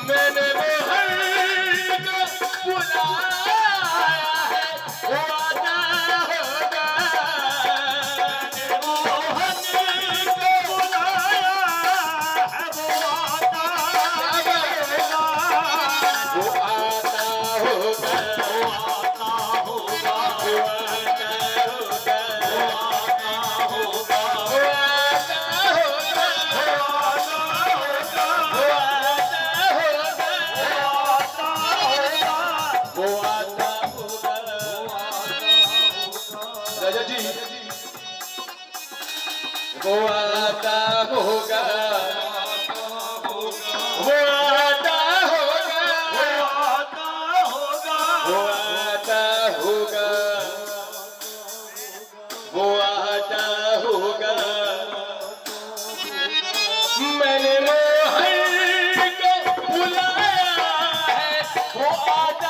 मैंने मोहन को बुलाया है, वो आता होगा। मैंने मोहन को बुलाया है, वो आता होगा। वो आता होगा, वो आता होगा, वो आता होगा, वो आता राजा जी वो आता होगा, वो आता होगा, वो आता होगा, वो आता होगा। मैंने मोहन को बुलाया है, वो आता